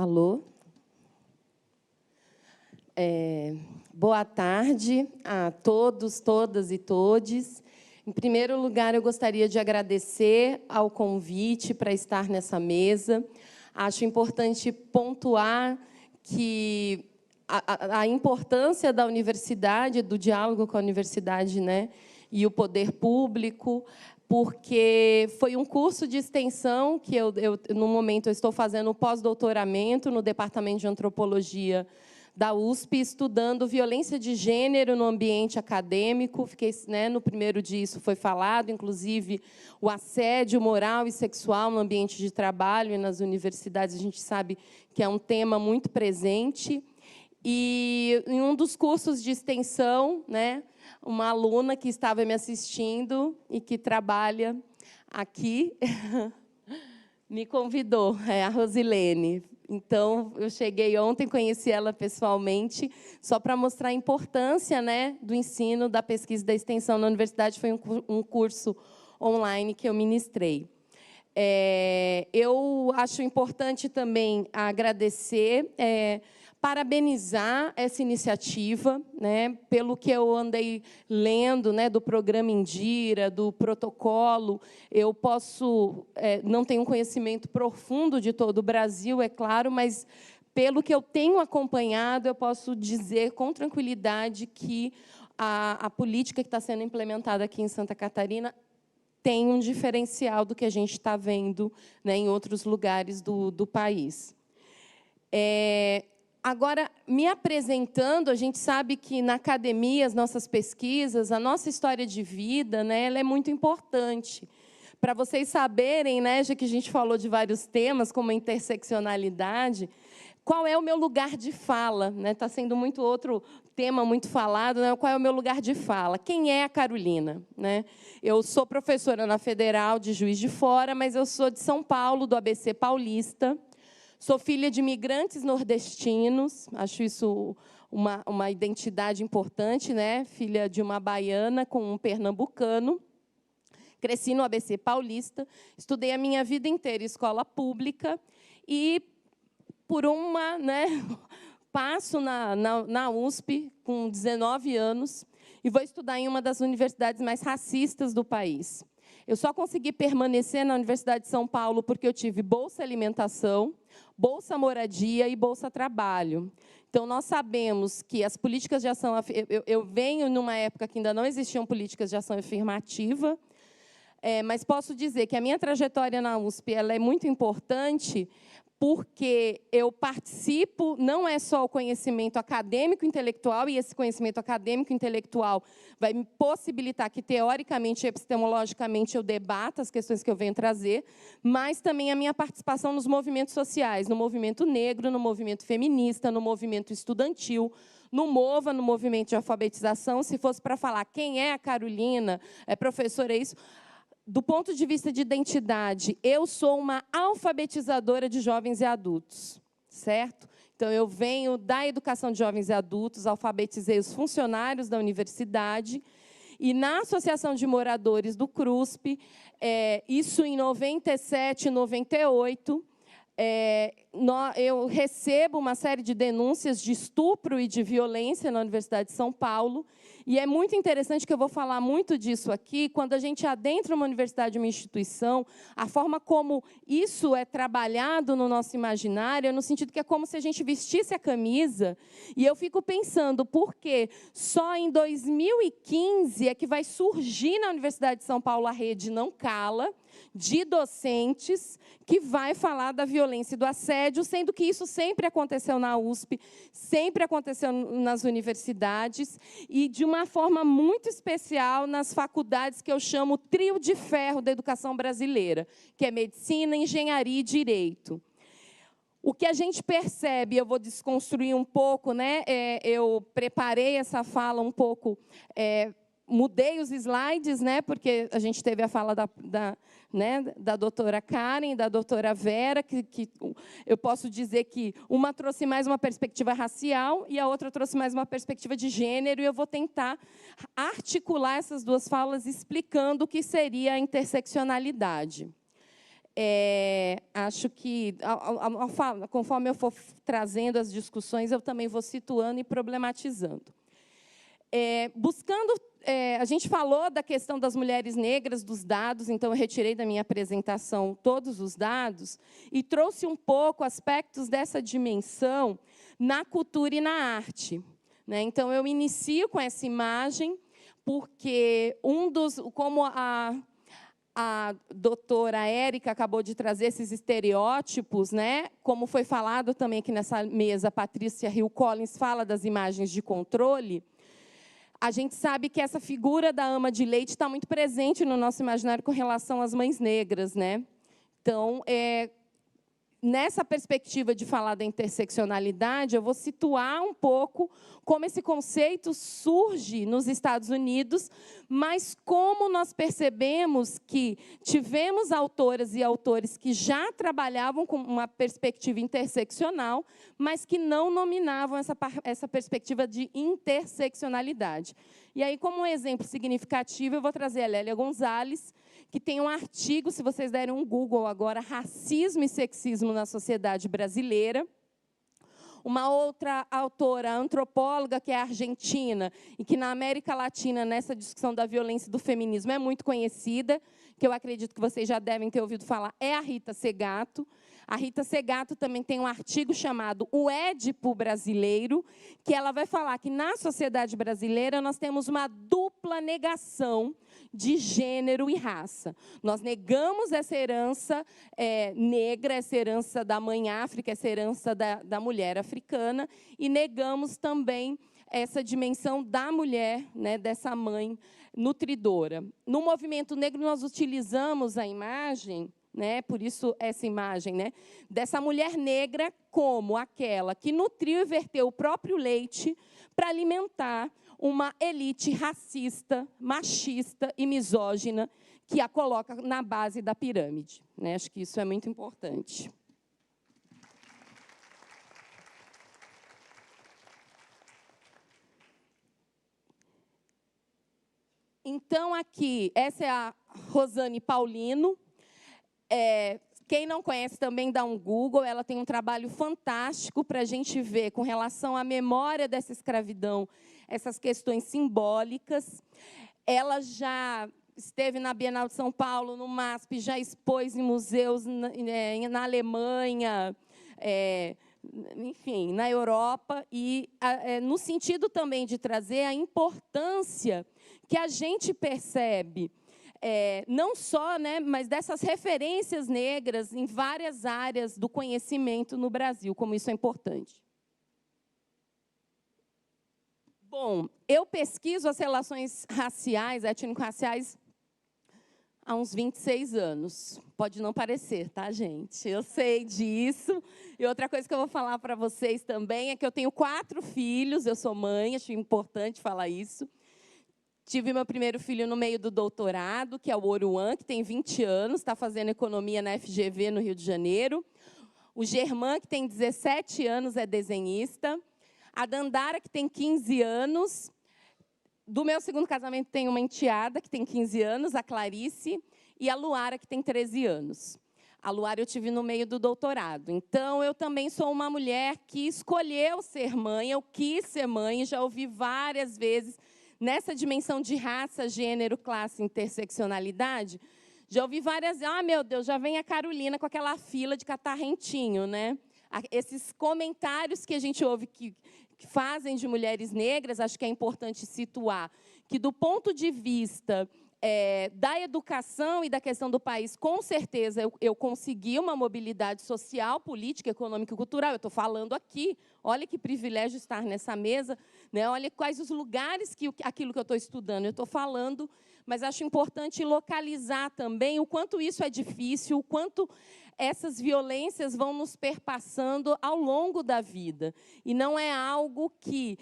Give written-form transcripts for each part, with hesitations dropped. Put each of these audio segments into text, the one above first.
Alô? Boa tarde a todos, todas e todes. Em primeiro lugar, eu gostaria de agradecer ao convite para estar nessa mesa. Acho importante pontuar que a importância da universidade, do diálogo com a universidade, né, e o poder público, porque foi um curso de extensão que no momento, eu estou fazendo o pós-doutoramento no Departamento de Antropologia da USP, estudando violência de gênero no ambiente acadêmico. Fiquei, né, no primeiro dia isso foi falado, inclusive o assédio moral e sexual no ambiente de trabalho e nas universidades, a gente sabe que é um tema muito presente. E em um dos cursos de extensão, né, uma aluna que estava me assistindo e que trabalha aqui me convidou, a Rosilene. Então, eu cheguei ontem, conheci ela pessoalmente, só para mostrar a importância, né, do ensino, da pesquisa e da extensão na universidade. Foi um curso online que eu ministrei. Eu acho importante também agradecer, parabenizar essa iniciativa, né, pelo que eu andei lendo, né, do programa Indira, do protocolo. Eu posso, não tenho um conhecimento profundo de todo o Brasil, é claro, mas, pelo que eu tenho acompanhado, eu posso dizer com tranquilidade que a política que está sendo implementada aqui em Santa Catarina tem um diferencial do que a gente está vendo, né, em outros lugares do país. Agora, me apresentando, a gente sabe que, na academia, as nossas pesquisas, a nossa história de vida, né, ela é muito importante. Para vocês saberem, né, já que a gente falou de vários temas, como a interseccionalidade, qual é o meu lugar de fala? Está sendo muito outro tema muito falado, né? Qual é o meu lugar de fala? Quem é a Carolina? Né? Eu sou professora na Federal de Juiz de Fora, mas eu sou de São Paulo, do ABC Paulista. Sou filha de imigrantes nordestinos, acho isso uma identidade importante, né? Filha de uma baiana com um pernambucano. Cresci no ABC Paulista, estudei a minha vida inteira em escola pública e, por passo na USP com 19 anos e vou estudar em uma das universidades mais racistas do país. Eu só consegui permanecer na Universidade de São Paulo porque eu tive bolsa alimentação, bolsa moradia e bolsa trabalho. Então, nós sabemos que as políticas de ação... Eu venho numa época que ainda não existiam políticas de ação afirmativa, mas posso dizer que a minha trajetória na USP ela é muito importante porque eu participo, não é só o conhecimento acadêmico intelectual, e esse conhecimento acadêmico intelectual vai me possibilitar que, teoricamente e epistemologicamente, eu debata as questões que eu venho trazer, mas também a minha participação nos movimentos sociais, no movimento negro, no movimento feminista, no movimento estudantil, no MOVA, no movimento de alfabetização. Se fosse para falar quem é a Carolina, professora, é isso... Do ponto de vista de identidade, eu sou uma alfabetizadora de jovens e adultos, certo? Então, eu venho da educação de jovens e adultos, alfabetizei os funcionários da universidade, e na Associação de Moradores do CRUSP, isso em 97, 98, eu recebo uma série de denúncias de estupro e de violência na Universidade de São Paulo, e é muito interessante que eu vou falar muito disso aqui, quando a gente adentra uma universidade, uma instituição, a forma como isso é trabalhado no nosso imaginário, no sentido que é como se a gente vestisse a camisa, e eu fico pensando, por que só em 2015 é que vai surgir na Universidade de São Paulo a rede Não Cala, de docentes, que vai falar da violência e do assédio, sendo que isso sempre aconteceu na USP, sempre aconteceu nas universidades, e de uma forma muito especial nas faculdades que eu chamo trio de ferro da educação brasileira, que é medicina, engenharia e direito. O que a gente percebe, eu vou desconstruir um pouco, né? Eu preparei essa fala um pouco... mudei os slides, né, porque a gente teve a fala da doutora Karen, da doutora Vera, que eu posso dizer que uma trouxe mais uma perspectiva racial e a outra trouxe mais uma perspectiva de gênero, e eu vou tentar articular essas duas falas explicando o que seria a interseccionalidade. Acho que, conforme eu for trazendo as discussões, eu também vou situando e problematizando. A gente falou da questão das mulheres negras, dos dados, então eu retirei da minha apresentação todos os dados e trouxe um pouco aspectos dessa dimensão na cultura e na arte, né? Então, eu inicio com essa imagem, porque como a doutora Érica acabou de trazer esses estereótipos, né? Como foi falado também aqui nessa mesa, a Patrícia Hill Collins fala das imagens de controle. A gente sabe que essa figura da ama de leite está muito presente no nosso imaginário com relação às mães negras, né? Então, nessa perspectiva de falar da interseccionalidade, eu vou situar um pouco como esse conceito surge nos Estados Unidos, mas como nós percebemos que tivemos autoras e autores que já trabalhavam com uma perspectiva interseccional, mas que não nominavam essa perspectiva de interseccionalidade. E aí, como um exemplo significativo, eu vou trazer a Lélia Gonzalez, que tem um artigo, se vocês derem um Google agora, Racismo e Sexismo na Sociedade Brasileira. Uma outra autora, antropóloga, que é argentina, e que na América Latina, nessa discussão da violência e do feminismo, é muito conhecida, que eu acredito que vocês já devem ter ouvido falar, é a Rita Segato. A Rita Segato também tem um artigo chamado O Édipo Brasileiro, que ela vai falar que, na sociedade brasileira, nós temos uma dupla negação de gênero e raça. Nós negamos essa herança negra, essa herança da mãe África, essa herança da mulher africana, e negamos também essa dimensão da mulher, né, dessa mãe nutridora. No movimento negro, nós utilizamos a imagem, né, por isso essa imagem, né, dessa mulher negra como aquela que nutriu e verteu o próprio leite para alimentar uma elite racista, machista e misógina que a coloca na base da pirâmide, né? Acho que isso é muito importante. Então, aqui, essa é a Rosane Paulino. Quem não conhece também dá um Google, ela tem um trabalho fantástico para a gente ver com relação à memória dessa escravidão, essas questões simbólicas. Ela já esteve na Bienal de São Paulo, no MASP, já expôs em museus na Alemanha, enfim, na Europa, e no sentido também de trazer a importância que a gente percebe, não só, né, mas dessas referências negras em várias áreas do conhecimento no Brasil, como isso é importante. Bom, eu pesquiso as relações raciais, étnico-raciais, há uns 26 anos. Pode não parecer, tá, gente? Eu sei disso. E outra coisa que eu vou falar para vocês também é que eu tenho 4 filhos, eu sou mãe, acho importante falar isso. Tive meu primeiro filho no meio do doutorado, que é o Oruan, que tem 20 anos, está fazendo economia na FGV, no Rio de Janeiro. O Germán, que tem 17 anos, é desenhista. A Dandara, que tem 15 anos. Do meu segundo casamento, tem uma enteada, que tem 15 anos, a Clarice. E a Luara, que tem 13 anos. A Luara eu tive no meio do doutorado. Então, eu também sou uma mulher que escolheu ser mãe, eu quis ser mãe, já ouvi várias vezes, nessa dimensão de raça, gênero, classe, interseccionalidade, já ouvi várias vezes, meu Deus, já vem a Carolina com aquela fila de catarrentinho, né? Esses comentários que a gente ouve que fazem de mulheres negras, acho que é importante situar, que do ponto de vista da educação e da questão do país, com certeza eu consegui uma mobilidade social, política, econômica e cultural. Eu estou falando aqui, olha que privilégio estar nessa mesa, né? Olha quais os lugares que aquilo que eu estou estudando eu estou falando, mas acho importante localizar também o quanto isso é difícil, o quanto essas violências vão nos perpassando ao longo da vida. E não é algo que,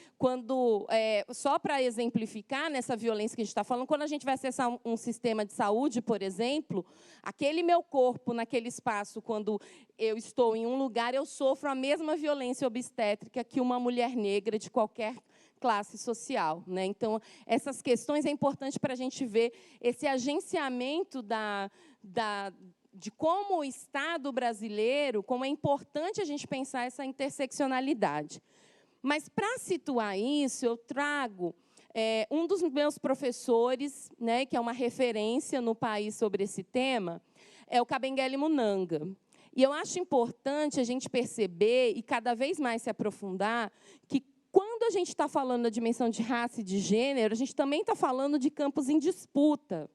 só para exemplificar nessa violência que a gente está falando, quando a gente vai acessar um sistema de saúde, por exemplo, aquele meu corpo naquele espaço, quando eu estou em um lugar, eu sofro a mesma violência obstétrica que uma mulher negra de qualquer classe social, né? Então, essas questões é importante para a gente ver esse agenciamento de como o Estado brasileiro, como é importante a gente pensar essa interseccionalidade. Mas, para situar isso, eu trago um dos meus professores, né, que é uma referência no país sobre esse tema, é o Kabengele Munanga. E eu acho importante a gente perceber, e cada vez mais se aprofundar, que quando a gente está falando da dimensão de raça e de gênero, a gente também está falando de campos em disputa.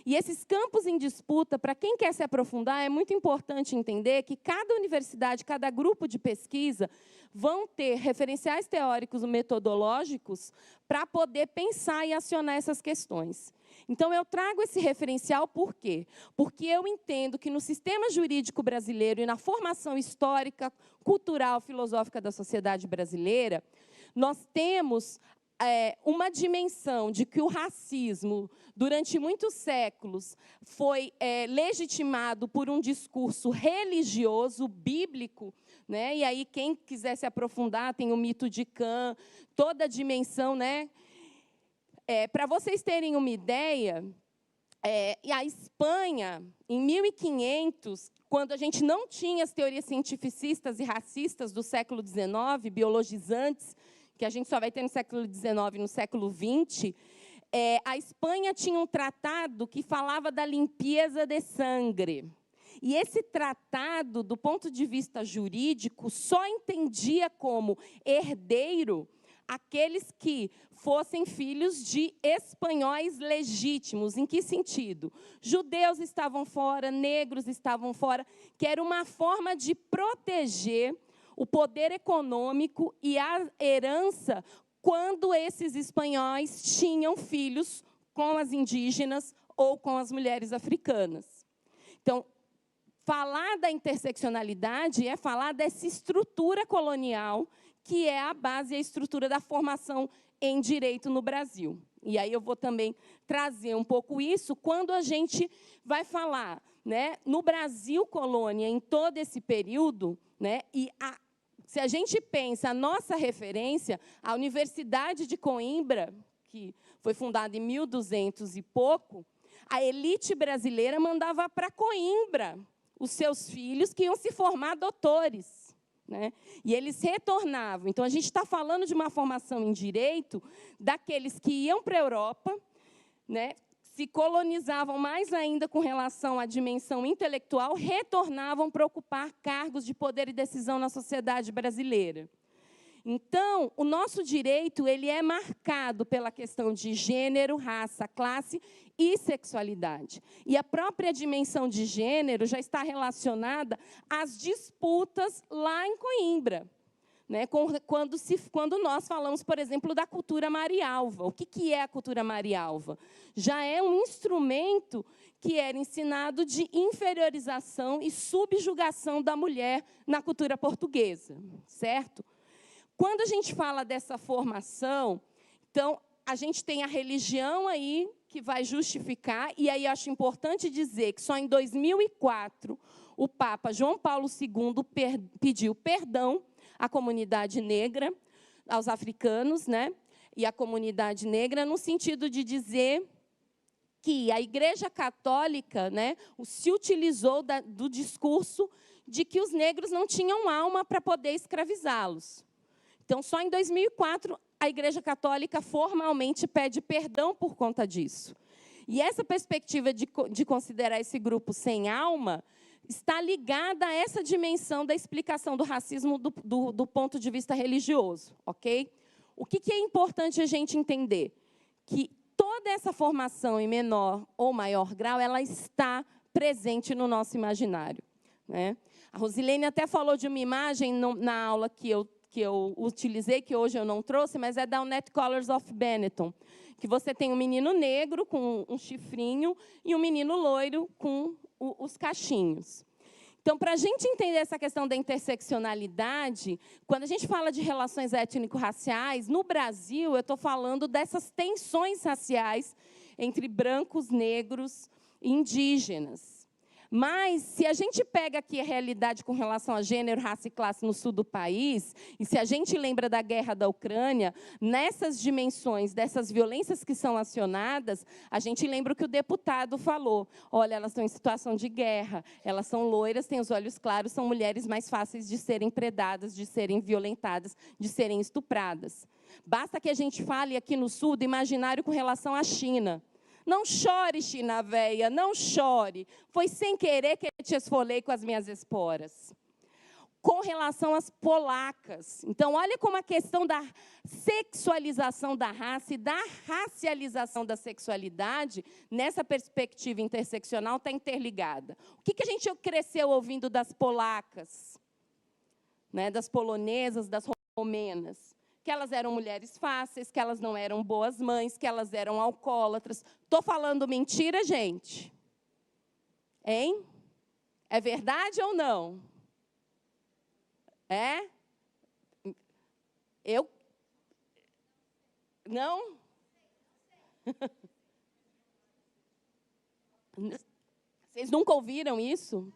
E esses campos em disputa, para quem quer se aprofundar, é muito importante entender que cada universidade, cada grupo de pesquisa, vão ter referenciais teóricos e metodológicos para poder pensar e acionar essas questões. Então, eu trago esse referencial por quê? Porque eu entendo que no sistema jurídico brasileiro e na formação histórica, cultural, filosófica da sociedade brasileira, nós temos uma dimensão de que o racismo, durante muitos séculos, foi legitimado por um discurso religioso, bíblico, né? E aí, quem quiser se aprofundar, tem o mito de Cã, toda a dimensão, né? Para vocês terem uma ideia, a Espanha, em 1500, quando a gente não tinha as teorias cientificistas e racistas do século XIX, biologizantes, que a gente só vai ter no século XIX e no século XX, a Espanha tinha um tratado que falava da limpeza de sangue. E esse tratado, do ponto de vista jurídico, só entendia como herdeiro aqueles que fossem filhos de espanhóis legítimos. Em que sentido? Judeus estavam fora, negros estavam fora, que era uma forma de proteger o poder econômico e a herança quando esses espanhóis tinham filhos com as indígenas ou com as mulheres africanas. Então, falar da interseccionalidade é falar dessa estrutura colonial que é a base e a estrutura da formação em direito no Brasil. E aí eu vou também trazer um pouco isso quando a gente vai falar, né, no Brasil colônia, em todo esse período, né, se a gente pensa a nossa referência, a Universidade de Coimbra, que foi fundada em 1200 e pouco, a elite brasileira mandava para Coimbra os seus filhos que iam se formar doutores, né? E eles retornavam. Então, a gente está falando de uma formação em direito daqueles que iam para a Europa, né, se colonizavam mais ainda com relação à dimensão intelectual, retornavam para ocupar cargos de poder e decisão na sociedade brasileira. Então, o nosso direito ele é marcado pela questão de gênero, raça, classe e sexualidade. E a própria dimensão de gênero já está relacionada às disputas lá em Coimbra, né? Quando nós falamos, por exemplo, da cultura marialva. O que é a cultura marialva? Já é um instrumento que era ensinado de inferiorização e subjugação da mulher na cultura portuguesa, certo? Quando a gente fala dessa formação, então, a gente tem a religião aí que vai justificar, e aí acho importante dizer que só em 2004 o Papa João Paulo II pediu perdão à comunidade negra, aos africanos, né, e à comunidade negra, no sentido de dizer que a Igreja Católica, né, se utilizou do discurso de que os negros não tinham alma para poder escravizá-los. Então, só em 2004, a Igreja Católica formalmente pede perdão por conta disso. E essa perspectiva de considerar esse grupo sem alma está ligada a essa dimensão da explicação do racismo do ponto de vista religioso, ok? O que é importante a gente entender? Que toda essa formação, em menor ou maior grau, ela está presente no nosso imaginário, né? A Rosilene até falou de uma imagem na aula que eu utilizei, que hoje eu não trouxe, mas é da Annette Collars of Benetton, que você tem um menino negro com um chifrinho e um menino loiro com os cachinhos. Então, para a gente entender essa questão da interseccionalidade, quando a gente fala de relações étnico-raciais, no Brasil, eu estou falando dessas tensões raciais entre brancos, negros e indígenas. Mas, se a gente pega aqui a realidade com relação a gênero, raça e classe no sul do país, e se a gente lembra da guerra da Ucrânia, nessas dimensões dessas violências que são acionadas, a gente lembra o que o deputado falou. Olha, elas estão em situação de guerra, elas são loiras, têm os olhos claros, são mulheres mais fáceis de serem predadas, de serem violentadas, de serem estupradas. Basta que a gente fale aqui no sul do imaginário com relação à China. Não chore, China véia, não chore. Foi sem querer que eu te esfolei com as minhas esporas. Com relação às polacas. Então, olha como a questão da sexualização da raça e da racialização da sexualidade, nessa perspectiva interseccional, está interligada. O que a gente cresceu ouvindo das polacas, né, das polonesas, das romenas? Que elas eram mulheres fáceis, que elas não eram boas mães, que elas eram alcoólatras. Estou falando mentira, gente? Hein? É verdade ou não? É? Eu? Não? Vocês nunca ouviram isso?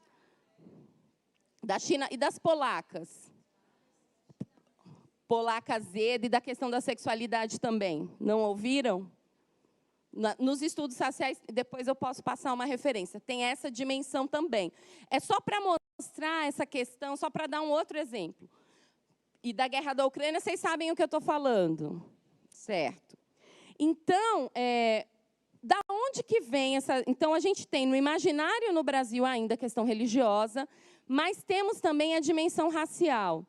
Da China e das polacas? Polaca azeda e da questão da sexualidade também. Não ouviram? Nos estudos sociais, depois eu posso passar uma referência. Tem essa dimensão também. É só para mostrar essa questão, só para dar um outro exemplo. E da guerra da Ucrânia, vocês sabem o que eu estou falando. Certo. Então, da onde que vem essa... Então, a gente tem no imaginário no Brasil ainda a questão religiosa, mas temos também a dimensão racial.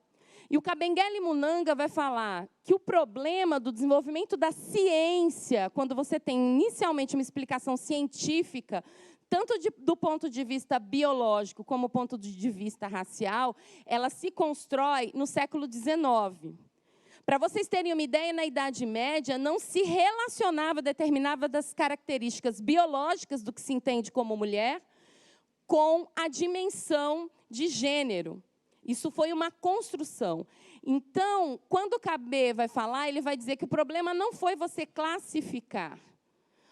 E o Kabengele Munanga vai falar que o problema do desenvolvimento da ciência, quando você tem inicialmente uma explicação científica, tanto do ponto de vista biológico como do ponto de vista racial, ela se constrói no século XIX. Para vocês terem uma ideia, na Idade Média, não se relacionava determinadas características biológicas do que se entende como mulher com a dimensão de gênero. Isso foi uma construção. Então, quando o KB vai falar, ele vai dizer que o problema não foi você classificar.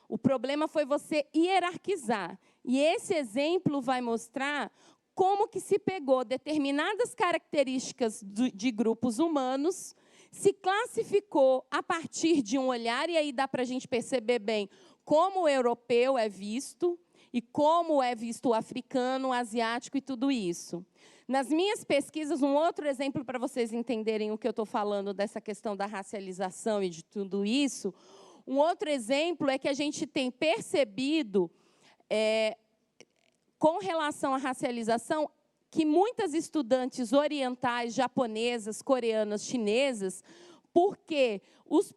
O problema foi você hierarquizar. E esse exemplo vai mostrar como que se pegou determinadas características de grupos humanos, se classificou a partir de um olhar, e aí dá para a gente perceber bem como o europeu é visto, e como é visto o africano, o asiático e tudo isso. Nas minhas pesquisas, um outro exemplo para vocês entenderem o que eu estou falando dessa questão da racialização e de tudo isso, um outro exemplo é que a gente tem percebido, com relação à racialização, que muitas estudantes orientais, japonesas, coreanas, chinesas, porque os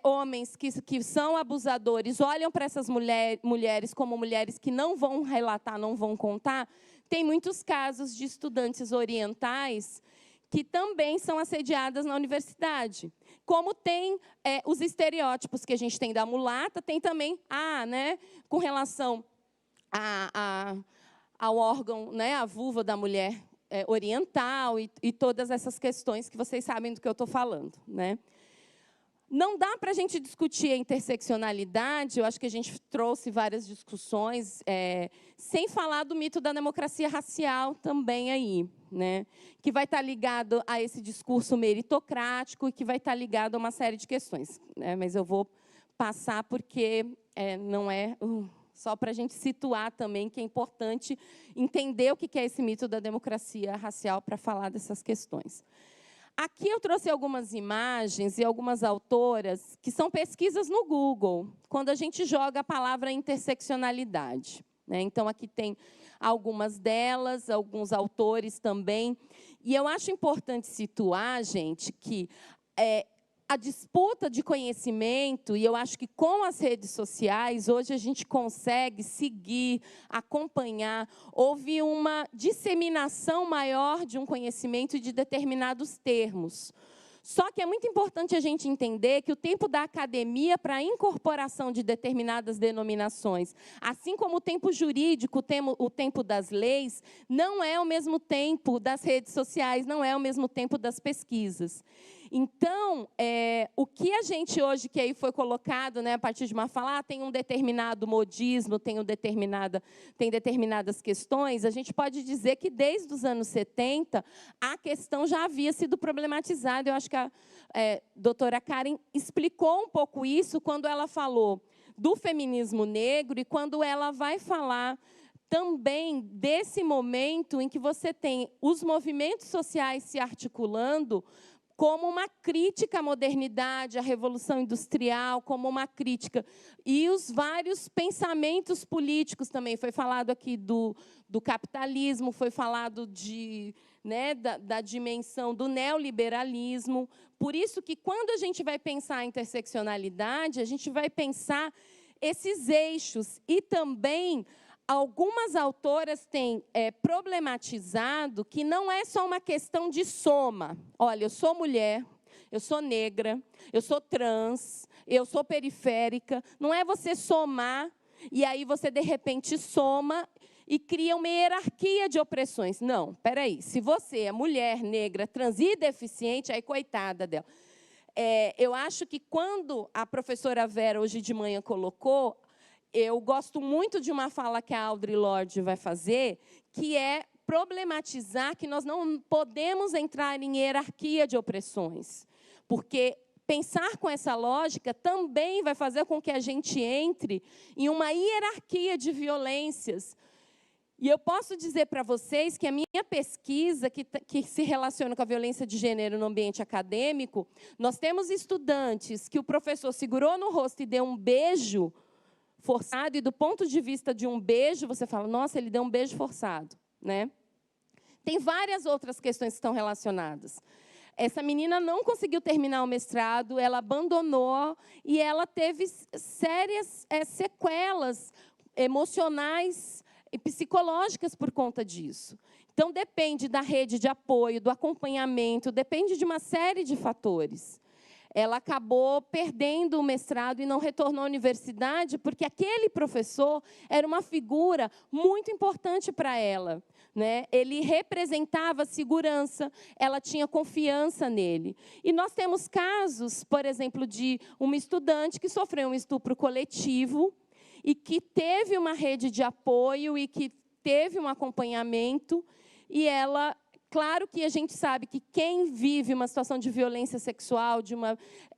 homens que são abusadores olham para essas mulheres como mulheres que não vão relatar, não vão contar. Tem muitos casos de estudantes orientais que também são assediadas na universidade. Como tem os estereótipos que a gente tem da mulata, tem também com relação ao órgão, a vulva da mulher oriental e todas essas questões que vocês sabem do que eu estou falando, né? Não dá para a gente discutir a interseccionalidade, eu acho que a gente trouxe várias discussões, sem falar do mito da democracia racial também aí, né? Que vai estar ligado a esse discurso meritocrático e que vai estar ligado a uma série de questões, né? Mas eu vou passar porque não é... só para a gente situar também que é importante entender o que é esse mito da democracia racial para falar dessas questões. Aqui eu trouxe algumas imagens e algumas autoras que são pesquisas no Google, quando a gente joga a palavra interseccionalidade, né? Então, aqui tem algumas delas, alguns autores também. E eu acho importante situar, gente, que a disputa de conhecimento, e eu acho que com as redes sociais, hoje a gente consegue seguir, acompanhar, houve uma disseminação maior de um conhecimento e de determinados termos. Só que é muito importante a gente entender que o tempo da academia para a incorporação de determinadas denominações, assim como o tempo jurídico, o tempo das leis, não é o mesmo tempo das redes sociais, não é o mesmo tempo das pesquisas. Então, o que a gente hoje, que aí foi colocado, né, a partir de uma fala, tem um determinado modismo, tem determinadas questões, a gente pode dizer que desde os anos 70, a questão já havia sido problematizada. Eu acho que a doutora Karen explicou um pouco isso quando ela falou do feminismo negro e quando ela vai falar também desse momento em que você tem os movimentos sociais se articulando como uma crítica à modernidade, à Revolução Industrial, como uma crítica. E os vários pensamentos políticos também. Foi falado aqui do capitalismo, foi falado da dimensão do neoliberalismo. Por isso que, quando a gente vai pensar a interseccionalidade, a gente vai pensar esses eixos. E também, algumas autoras têm problematizado que não é só uma questão de soma. Olha, eu sou mulher, eu sou negra, eu sou trans, eu sou periférica. Não é você somar e aí você, de repente, soma e cria uma hierarquia de opressões. Não, espera aí. Se você é mulher, negra, trans e deficiente, aí coitada dela. Eu acho que quando a professora Vera, hoje de manhã, colocou, eu gosto muito de uma fala que a Audre Lorde vai fazer, que é problematizar que nós não podemos entrar em hierarquia de opressões, porque pensar com essa lógica também vai fazer com que a gente entre em uma hierarquia de violências. E eu posso dizer para vocês que a minha pesquisa, que se relaciona com a violência de gênero no ambiente acadêmico, nós temos estudantes que o professor segurou no rosto e deu um beijo forçado, e do ponto de vista de um beijo, você fala, nossa, ele deu um beijo forçado, né? Tem várias outras questões que estão relacionadas. Essa menina não conseguiu terminar o mestrado, ela abandonou, e ela teve sérias sequelas emocionais e psicológicas por conta disso. Então, depende da rede de apoio, do acompanhamento, depende de uma série de fatores. Ela acabou perdendo o mestrado e não retornou à universidade porque aquele professor era uma figura muito importante para ela, né? Ele representava segurança, ela tinha confiança nele. E nós temos casos, por exemplo, de uma estudante que sofreu um estupro coletivo e que teve uma rede de apoio e que teve um acompanhamento, e ela... Claro que a gente sabe que quem vive uma situação de violência sexual,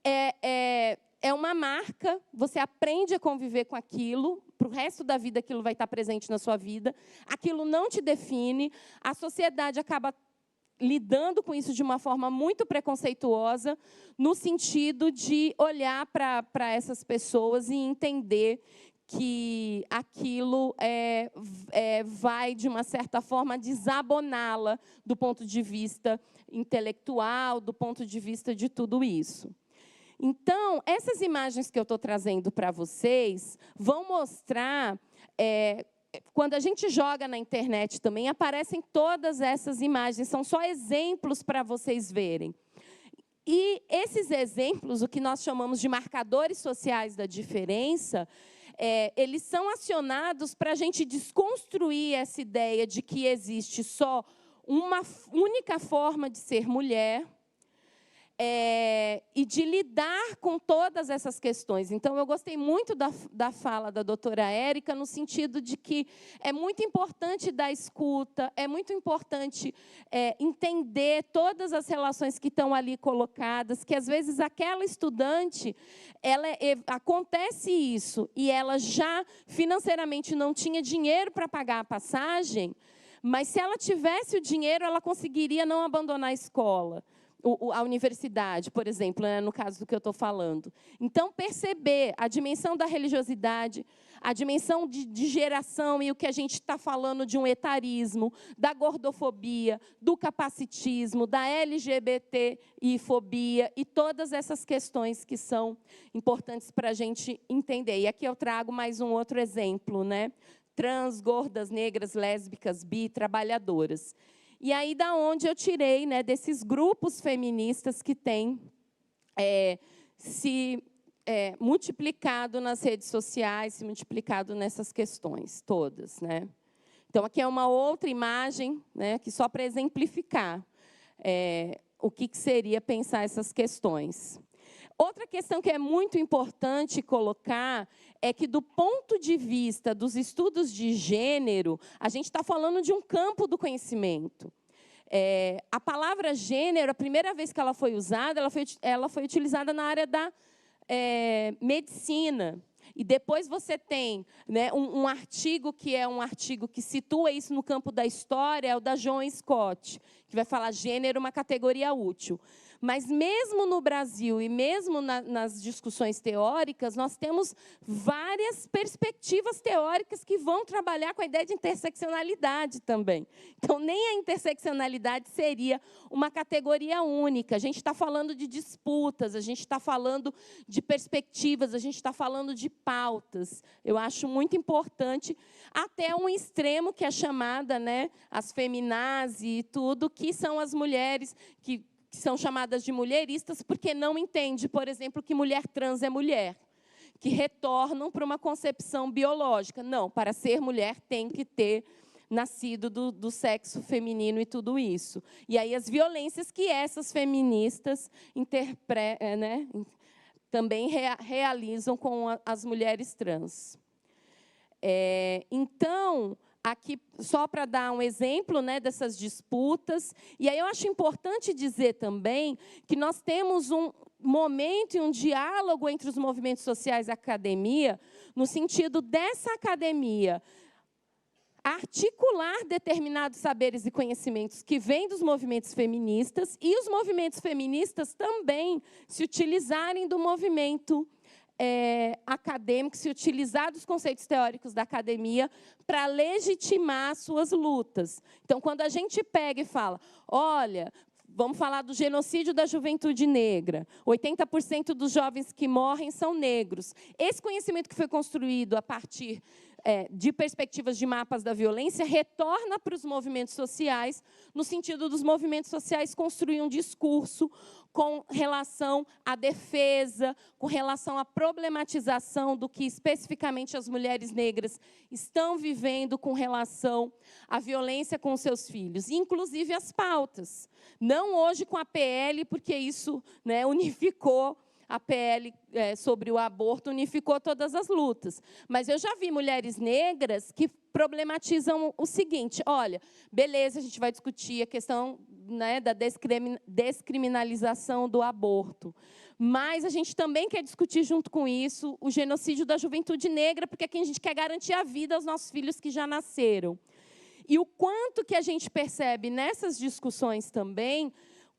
é uma marca, você aprende a conviver com aquilo, para o resto da vida aquilo vai estar presente na sua vida, aquilo não te define, a sociedade acaba lidando com isso de uma forma muito preconceituosa, no sentido de olhar para essas pessoas e entender que aquilo vai, de uma certa forma, desaboná-la do ponto de vista intelectual, do ponto de vista de tudo isso. Então, essas imagens que eu estou trazendo para vocês vão mostrar... quando a gente joga na internet também, aparecem todas essas imagens, são só exemplos para vocês verem. E esses exemplos, o que nós chamamos de marcadores sociais da diferença, eles são acionados para a gente desconstruir essa ideia de que existe só uma única forma de ser mulher, e de lidar com todas essas questões. Então, eu gostei muito da fala da doutora Érica, no sentido de que é muito importante dar escuta, é muito importante entender todas as relações que estão ali colocadas, que, às vezes, aquela estudante, acontece isso, e ela já financeiramente não tinha dinheiro para pagar a passagem, mas, se ela tivesse o dinheiro, ela conseguiria não abandonar a escola. A universidade, por exemplo, né, no caso do que eu estou falando. Então, perceber a dimensão da religiosidade, a dimensão de geração e o que a gente está falando de um etarismo, da gordofobia, do capacitismo, da LGBTI-fobia e todas essas questões que são importantes para a gente entender. E aqui eu trago mais um outro exemplo, né? Trans, gordas, negras, lésbicas, bi, trabalhadoras. E aí, da onde eu tirei, né, desses grupos feministas que têm se multiplicado nas redes sociais, se multiplicado nessas questões todas, né? Então, aqui é uma outra imagem, né, que só para exemplificar. o que seria pensar essas questões. Outra questão que é muito importante colocar é que, do ponto de vista dos estudos de gênero, a gente está falando de um campo do conhecimento. A palavra gênero, a primeira vez que ela foi usada, ela foi utilizada na área da medicina. E depois você tem, né, um artigo que é um artigo que situa isso no campo da história, é o da John Scott, que vai falar gênero, uma categoria útil. Mas mesmo no Brasil e mesmo nas discussões teóricas, nós temos várias perspectivas teóricas que vão trabalhar com a ideia de interseccionalidade também. Então, nem a interseccionalidade seria uma categoria única. A gente está falando de disputas, a gente está falando de perspectivas, a gente está falando de pautas. Eu acho muito importante, até um extremo que é chamada, né, as feminazes e tudo, que são as mulheres que são chamadas de mulheristas porque não entende, por exemplo, que mulher trans é mulher, que retornam para uma concepção biológica. Não, para ser mulher tem que ter nascido do sexo feminino e tudo isso. E aí as violências que essas feministas né, também realizam com as mulheres trans. Então, aqui, só para dar um exemplo, né, dessas disputas, e aí eu acho importante dizer também que nós temos um momento e um diálogo entre os movimentos sociais e a academia, no sentido dessa academia articular determinados saberes e conhecimentos que vêm dos movimentos feministas, e os movimentos feministas também se utilizarem do movimento acadêmico, se utilizar dos conceitos teóricos da academia para legitimar suas lutas. Então, quando a gente pega e fala, olha, vamos falar do genocídio da juventude negra, 80% dos jovens que morrem são negros. Esse conhecimento que foi construído a partir de perspectivas de mapas da violência retorna para os movimentos sociais, no sentido dos movimentos sociais construir um discurso com relação à defesa, com relação à problematização do que especificamente as mulheres negras estão vivendo com relação à violência com os seus filhos, inclusive as pautas. Não hoje com a PL, porque isso, né, unificou a PL sobre o aborto, unificou todas as lutas. Mas eu já vi mulheres negras que problematizam o seguinte, olha, beleza, a gente vai discutir a questão, né, da descriminalização do aborto, mas a gente também quer discutir junto com isso o genocídio da juventude negra, porque aqui a gente quer garantir a vida aos nossos filhos que já nasceram. E o quanto que a gente percebe nessas discussões também,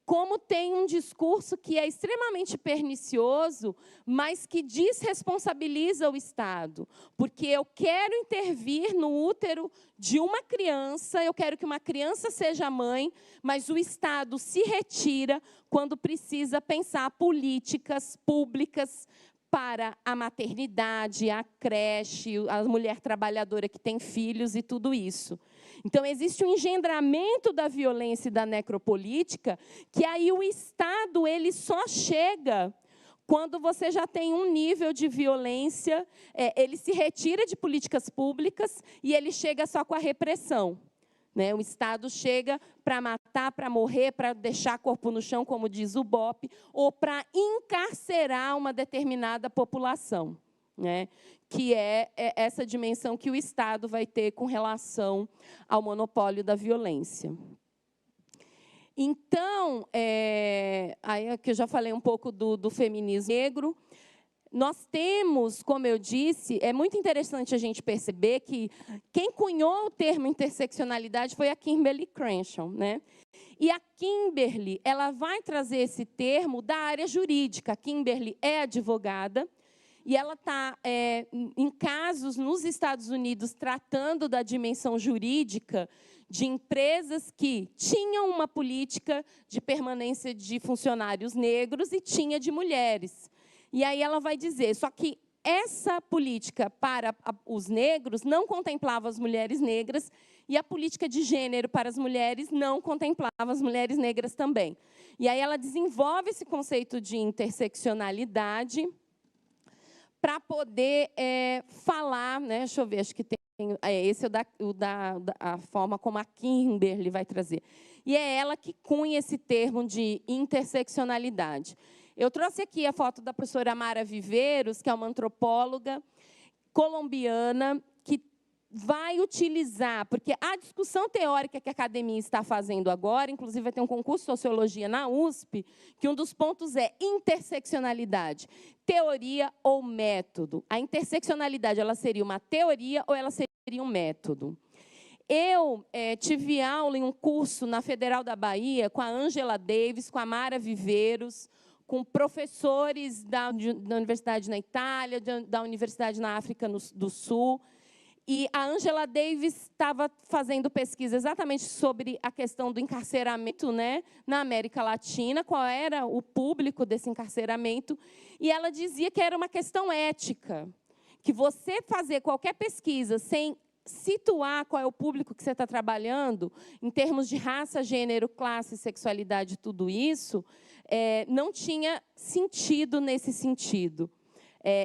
como tem um discurso que é extremamente pernicioso, mas que desresponsabiliza o Estado. Porque eu quero intervir no útero de uma criança, eu quero que uma criança seja mãe, mas o Estado se retira quando precisa pensar políticas públicas para a maternidade, a creche, a mulher trabalhadora que tem filhos e tudo isso. Então, existe um engendramento da violência e da necropolítica, que aí o Estado ele só chega quando você já tem um nível de violência, ele se retira de políticas públicas e ele chega só com a repressão. Né? O Estado chega para matar, para morrer, para deixar corpo no chão, como diz o BOP, ou para encarcerar uma determinada população, né? Que é essa dimensão que o Estado vai ter com relação ao monopólio da violência. Então, aí aqui eu já falei um pouco do feminismo negro. Nós temos, como eu disse, é muito interessante a gente perceber que quem cunhou o termo interseccionalidade foi a Kimberly Crenshaw, né? E a Kimberly, ela vai trazer esse termo da área jurídica. A Kimberly é advogada e ela está, em casos nos Estados Unidos, tratando da dimensão jurídica de empresas que tinham uma política de permanência de funcionários negros e tinha de mulheres. E aí ela vai dizer, só que essa política para os negros não contemplava as mulheres negras e a política de gênero para as mulheres não contemplava as mulheres negras também. E aí ela desenvolve esse conceito de interseccionalidade para poder falar né? Deixa eu ver, acho que tem... esse é a forma como a Kimberly vai trazer. E é ela que cunha esse termo de interseccionalidade. Eu trouxe aqui a foto da professora Mara Viveiros, que é uma antropóloga colombiana, que vai utilizar, porque a discussão teórica que a academia está fazendo agora, inclusive vai ter um concurso de sociologia na USP, que um dos pontos é interseccionalidade, teoria ou método. A interseccionalidade, ela seria uma teoria ou ela seria um método? Eu tive aula em um curso na Federal da Bahia com a Angela Davis, com a Mara Viveiros, com professores da Universidade na Itália, da Universidade na África do Sul. E a Angela Davis estava fazendo pesquisa exatamente sobre a questão do encarceramento, né, na América Latina, qual era o público desse encarceramento, e ela dizia que era uma questão ética, que você fazer qualquer pesquisa sem situar qual é o público que você está trabalhando, em termos de raça, gênero, classe, sexualidade, tudo isso, não tinha sentido nesse sentido.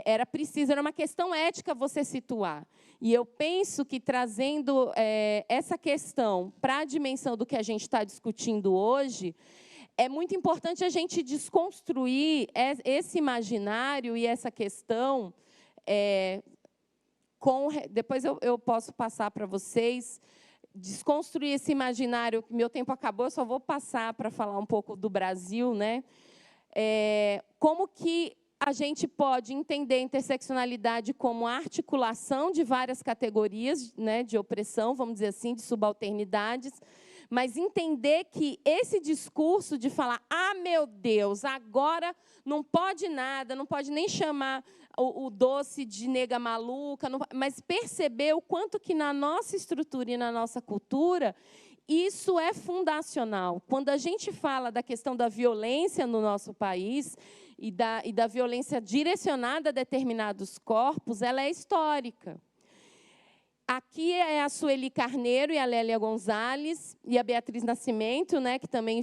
Era preciso, era uma questão ética você situar. E eu penso que, trazendo essa questão para a dimensão do que a gente está discutindo hoje, é muito importante a gente desconstruir esse imaginário e essa questão. Depois eu posso passar para vocês, desconstruir esse imaginário. Meu tempo acabou, eu só vou passar para falar um pouco do Brasil, né? Como que a gente pode entender a interseccionalidade como a articulação de várias categorias, né, de opressão, vamos dizer assim, de subalternidades, mas entender que esse discurso de falar, ah, meu Deus, agora não pode nada, não pode nem chamar o doce de nega maluca, mas perceber o quanto que na nossa estrutura e na nossa cultura isso é fundacional. Quando a gente fala da questão da violência no nosso país e da violência direcionada a determinados corpos, ela é histórica. Aqui é a Sueli Carneiro e a Lélia Gonzalez e a Beatriz Nascimento, né, que também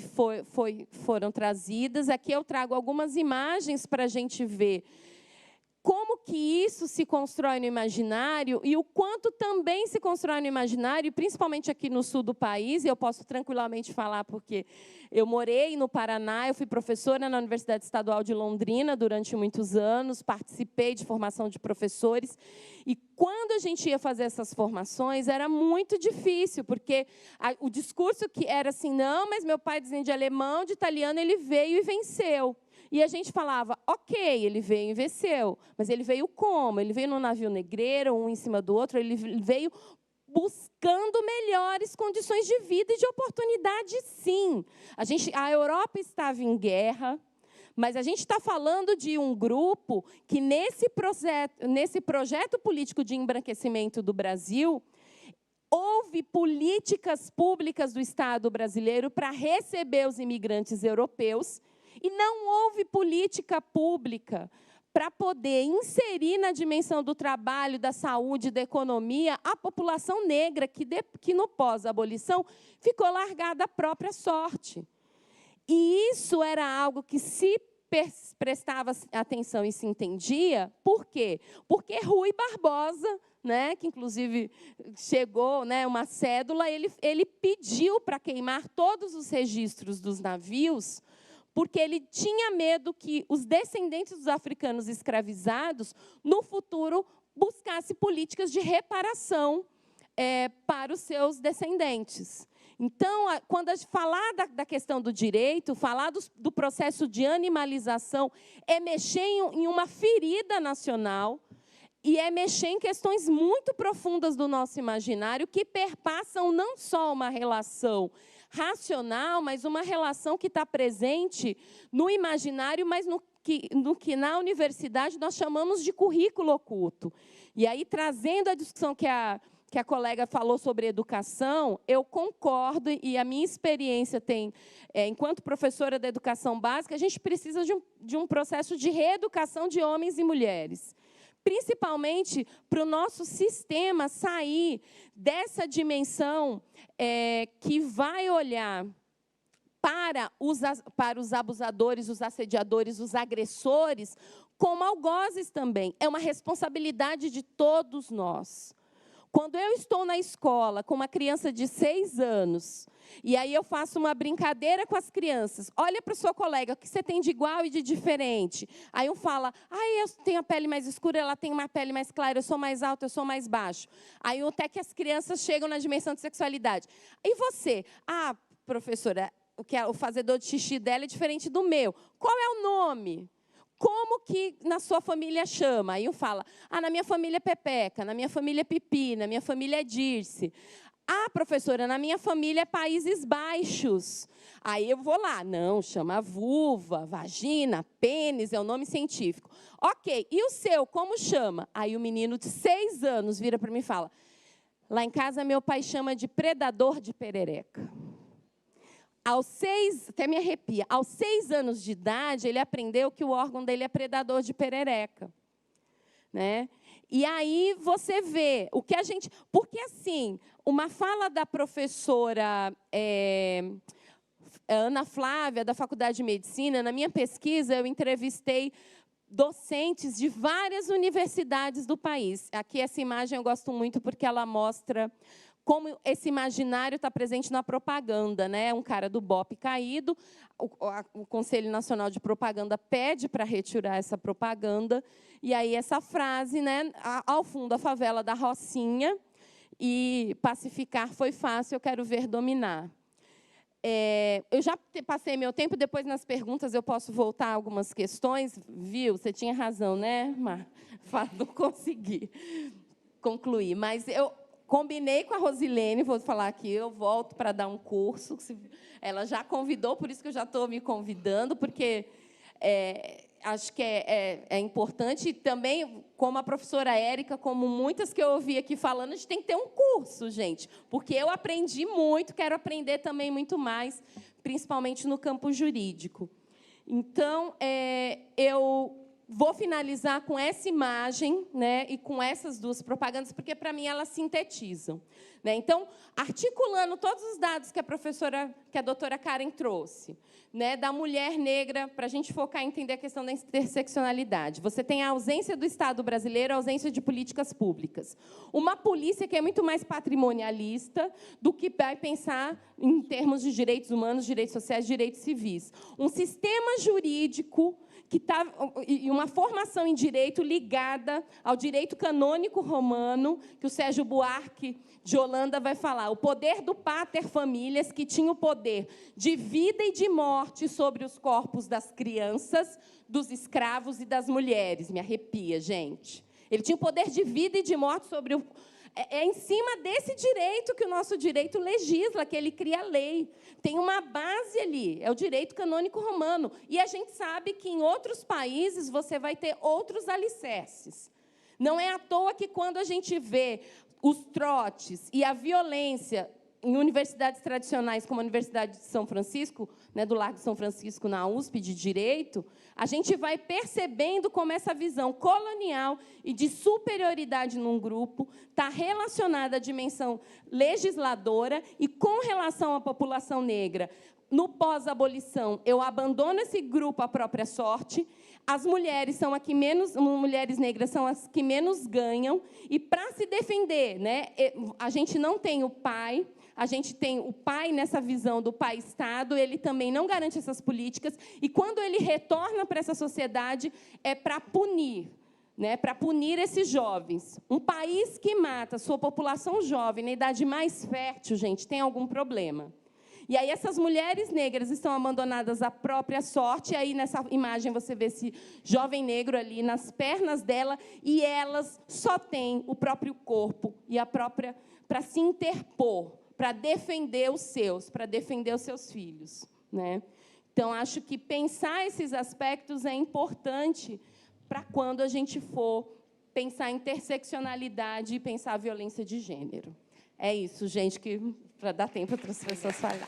foram trazidas. Aqui eu trago algumas imagens para a gente ver como que isso se constrói no imaginário e o quanto também se constrói no imaginário, principalmente aqui no sul do país, e eu posso tranquilamente falar porque eu morei no Paraná, eu fui professora na Universidade Estadual de Londrina durante muitos anos, participei de formação de professores, e quando a gente ia fazer essas formações, era muito difícil, porque o discurso que era assim, não, mas meu pai dizendo de alemão, de italiano, ele veio e venceu. E a gente falava, ok, ele veio e venceu, mas ele veio como? Ele veio num navio negreiro, um em cima do outro, ele veio buscando melhores condições de vida e de oportunidade, sim. A Europa estava em guerra, mas a gente está falando de um grupo que, nesse projeto político de embranquecimento do Brasil, houve políticas públicas do Estado brasileiro para receber os imigrantes europeus, e não houve política pública para poder inserir na dimensão do trabalho, da saúde, da economia, a população negra, que no pós-abolição ficou largada à própria sorte. E isso era algo que se prestava atenção e se entendia. Por quê? Porque Rui Barbosa, né, que inclusive chegou, né, uma cédula, ele pediu para queimar todos os registros dos navios, porque ele tinha medo que os descendentes dos africanos escravizados, no futuro, buscassem políticas de reparação para os seus descendentes. Então, quando a gente falar da questão do direito, falar do processo de animalização, é mexer em uma ferida nacional e é mexer em questões muito profundas do nosso imaginário que perpassam não só uma relação racional, mas uma relação que está presente no imaginário, mas no que na universidade nós chamamos de currículo oculto. E aí, trazendo a discussão que a colega falou sobre educação, eu concordo, e a minha experiência enquanto professora da educação básica, a gente precisa de um processo de reeducação de homens e mulheres, principalmente para o nosso sistema sair dessa dimensão que vai olhar para os abusadores, os assediadores, os agressores, como algozes também. É uma responsabilidade de todos nós. Quando eu estou na escola com uma criança de 6 anos, e aí eu faço uma brincadeira com as crianças, olha para o seu colega, o que você tem de igual e de diferente? Aí um fala, eu tenho a pele mais escura, ela tem uma pele mais clara, eu sou mais alto, eu sou mais baixo. Aí até que as crianças chegam na dimensão de sexualidade. E você? Professora, o fazedor de xixi dela é diferente do meu. Qual é o nome? Como que na sua família chama? Aí um fala, na minha família é Pepeca, na minha família é Pipi, na minha família é Dirce. Professora, na minha família é Países Baixos. Aí eu vou lá, não, chama vulva, vagina, pênis, é o nome científico. Ok, e o seu, como chama? Aí o menino de 6 anos vira para mim e fala, lá em casa meu pai chama de predador de perereca. Até me arrepia, aos 6 anos de idade, ele aprendeu que o órgão dele é predador de perereca. Né? E aí você vê o que a gente... Porque, assim, uma fala da professora Ana Flávia, da Faculdade de Medicina, na minha pesquisa, eu entrevistei docentes de várias universidades do país. Aqui, essa imagem eu gosto muito porque ela mostra como esse imaginário está presente na propaganda, né? Um cara do BOPE caído, o Conselho Nacional de Propaganda pede para retirar essa propaganda, e aí essa frase, né? Ao fundo, a favela da Rocinha, e pacificar foi fácil, eu quero ver dominar. Eu já passei meu tempo, depois nas perguntas eu posso voltar a algumas questões, viu? Você tinha razão, né, Mar? Não consegui concluir, mas eu... Combinei com a Rosilene, vou falar aqui, eu volto para dar um curso. Ela já convidou, por isso que eu já estou me convidando, porque acho que é importante. E também, como a professora Érica, como muitas que eu ouvi aqui falando, a gente tem que ter um curso, gente. Porque eu aprendi muito, quero aprender também muito mais, principalmente no campo jurídico. Então, eu... Vou finalizar com essa imagem, né, e com essas duas propagandas, porque, para mim, elas sintetizam. Né? Então, articulando todos os dados que a doutora Karen trouxe, né, da mulher negra, para a gente focar em entender a questão da interseccionalidade. Você tem a ausência do Estado brasileiro, a ausência de políticas públicas. Uma polícia que é muito mais patrimonialista do que vai pensar em termos de direitos humanos, direitos sociais, direitos civis. Um sistema jurídico e uma formação em direito ligada ao direito canônico romano, que o Sérgio Buarque de Holanda vai falar, o poder do pater familias, que tinha o poder de vida e de morte sobre os corpos das crianças, dos escravos e das mulheres. Me arrepia, gente. Ele tinha o poder de vida e de morte sobre o... É em cima desse direito que o nosso direito legisla, que ele cria a lei. Tem uma base ali, é o direito canônico romano. E a gente sabe que, em outros países, você vai ter outros alicerces. Não é à toa que, quando a gente vê os trotes e a violência em universidades tradicionais, como a Universidade de São Francisco, né, do Largo de São Francisco, na USP, de Direito, a gente vai percebendo como essa visão colonial e de superioridade num grupo está relacionada à dimensão legisladora e, com relação à população negra, no pós-abolição, eu abandono esse grupo à própria sorte. As mulheres são mulheres negras são as que menos ganham, e, para se defender, né, a gente não tem o pai. A gente tem o pai, nessa visão do pai-Estado, ele também não garante essas políticas, e, quando ele retorna para essa sociedade, é para punir, né, para punir esses jovens. Um país que mata sua população jovem na idade mais fértil, gente, tem algum problema. E aí essas mulheres negras estão abandonadas à própria sorte, e aí nessa imagem você vê esse jovem negro ali nas pernas dela, e elas só têm o próprio corpo e a própria para se interpor, para defender os seus filhos. Né? Então, acho que pensar esses aspectos é importante para quando a gente for pensar em interseccionalidade e pensar a violência de gênero. É isso, gente, para dar tempo para outras pessoas falarem.